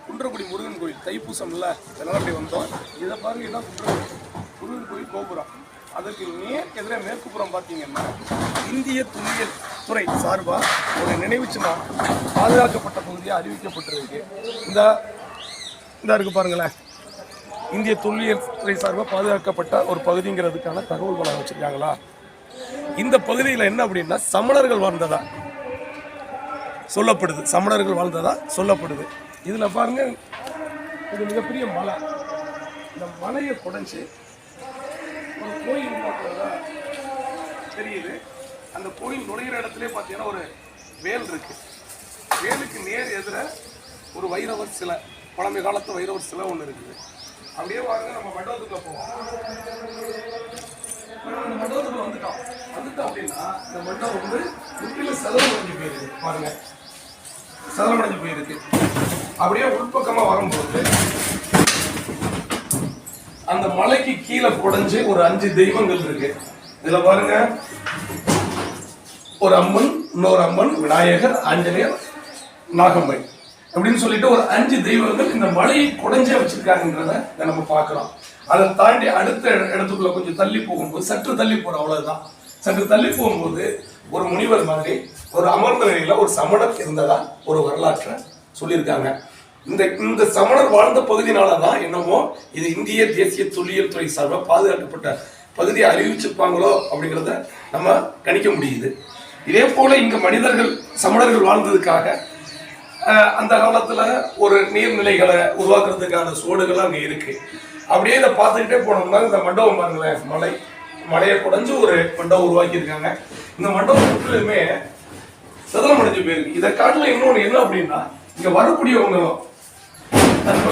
குன்றக்குடி முருகன் கோயில் தைப்பூசம் இல்லை இதெல்லாம் அப்படி வந்தோம். இதை பாருங்க, இதான் குன்றக்குடி முருகன் கோயில் கோபுரம். அதற்கு எதிரே மேற்குப்புறம் பார்த்தீங்கன்னா இந்திய தொல்லியல் துறை சார்பாக ஒரு நினைவு சின்னம் பாதுகாக்கப்பட்ட பகுதியாக அறிவிக்கப்பட்டிருக்கு. இந்த இருக்கு பாருங்களேன், இந்திய தொல்லியல் துறை சார்பாக பாதுகாக்கப்பட்ட ஒரு பகுதிங்கிறதுக்கான தகவல் வளம் வச்சுருக்காங்களா. இந்த பகுதியில் என்ன அப்படின்னா சமணர்கள் வாழ்ந்ததா சொல்லப்படுது. சொல்லப்படுது. இதில் பாருங்க, இது மிகப்பெரிய மலை. இந்த மலையை குடைஞ்சு ஒரு கோயில் உருவாக்குறதா தெரியுது. அந்த கோயில் நுழைகிற இடத்துல பார்த்தீங்கன்னா ஒரு வேல் இருக்கு. வேலுக்கு நேர் எதிர ஒரு வைரவர் சிலை, பழமை காலத்து வைரவர் சிலை ஒன்று இருக்குது. அப்படியே பாருங்க, நம்ம மண்டபத்துக்குள்ள போவோம். இந்த மண்டபத்துக்குள்ள வந்துட்டோம் அப்படின்னா இந்த மண்டபம் வந்து முற்றிலும் சதவடைஞ்சு போயிருக்கு. பாருங்க, சதவடைஞ்சு போயிருக்கு. அப்படியே உள்பக்கமா வரும்போது அந்த மலைக்கு கீழே குடைஞ்சு ஒரு 5 தெய்வங்கள் இருக்கு. இதுல பாருங்க, ஒரு அம்மன், இன்னொரு அம்மன், விநாயகர், ஆஞ்சநேயர், நாகம்மை அப்படின்னு சொல்லிட்டு ஒரு 5 தெய்வங்கள் இந்த மலையை குடைஞ்சே வச்சிருக்காங்கன்றத நம்ம பார்க்கிறோம். அதை தாண்டி அடுத்த இடத்துக்குள்ள கொஞ்சம் தள்ளி போகும்போது, சற்று தள்ளி போறோம், அவ்வளவுதான். சற்று தள்ளி போகும்போது ஒரு முனிவர் மாதிரி ஒரு அமர்ந்த நிலையில ஒரு சமணர் இருந்ததா ஒரு வரலாற்றை சொல்லியிருக்காங்க. இந்த சமணர் வாழ்ந்த பகுதியினாலதான் என்னமோ இது இந்திய தேசிய தொல்லியல் துறை சார்பாக பாதுகாக்கப்பட்ட பகுதியை அறிவிச்சிருப்பாங்களோ அப்படிங்கிறத நம்ம கணிக்க முடியுது. இதே போல இங்க மனிதர்கள் சமணர்கள் வாழ்ந்ததுக்காக அந்த காலத்துல ஒரு நீர்நிலைகளை உருவாக்குறதுக்கான சோடுகள் அங்க இருக்கு. அப்படியே இதை பார்த்துக்கிட்டே போனோம்னா இந்த மண்டபம் பாருங்களேன், மலையை குடைஞ்சு ஒரு மண்டபம் உருவாக்கியிருக்காங்க. இந்த மண்டபம் முற்றிலுமே சதனம் அடைஞ்சு போயிருக்கு. இதை காட்டில இன்னொன்று என்ன அப்படின்னா, இங்க வரக்கூடியவங்களும் தன்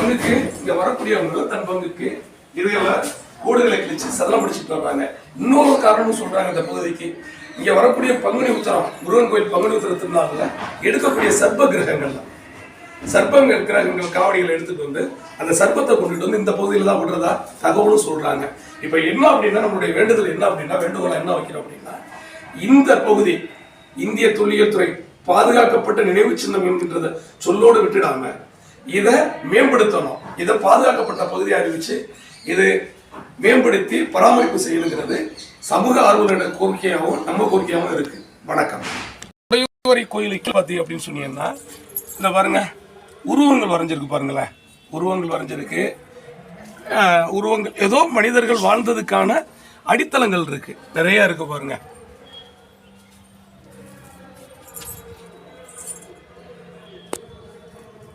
பங்குக்கு இதுல கோடுகளை கிழிச்சு சதனம் பிடிச்சிட்டு வர்றாங்க. இன்னொரு காரணம் சொல்றாங்க இந்த பகுதிக்கு, இங்க வரக்கூடிய பங்குனி உத்தரம், முருகன் கோயில் பங்குனி உத்தரத்தினால எடுக்கக்கூடிய சர்ப்ப கிரகங்கள் காவடிகளை எடுத்துட்டு வந்து அந்த சர்ப்பத்தை கொண்டுட்டு வந்து இந்த பகுதியில தான் விடுறதா தகவலும் சொல்றாங்க. இப்ப என்ன அப்படின்னா, நம்மளுடைய வேண்டுதல் என்ன அப்படின்னா, வேண்டுகோளை என்ன வைக்கிறோம் அப்படின்னா, இந்த பகுதி இந்திய தொல்லியல் துறை பாதுகாக்கப்பட்ட நினைவு சின்னம் என்கின்றத சொல்லோடு விட்டுடாம இதை மேம்படுத்தணும். இதை பாதுகாக்கப்பட்ட பகுதியை அறிவிச்சு இது மேம்படுத்தி பராமரிப்பு செய்யணுங்கிறது சமூக ஆர்வலோட கோரிக்கையாகவும் நம்ம கோரிக்கையாகவும் இருக்கு. வணக்கம். கோயிலுக்கு பார்த்தீங்க அப்படின்னு சொன்னீங்கன்னா, இந்த பாருங்க, உருவங்கள் வரைஞ்சிருக்கு பாருங்களேன். உருவங்கள் ஏதோ மனிதர்கள் வாழ்ந்ததுக்கான அடித்தளங்கள் இருக்கு, நிறைய இருக்கு பாருங்க.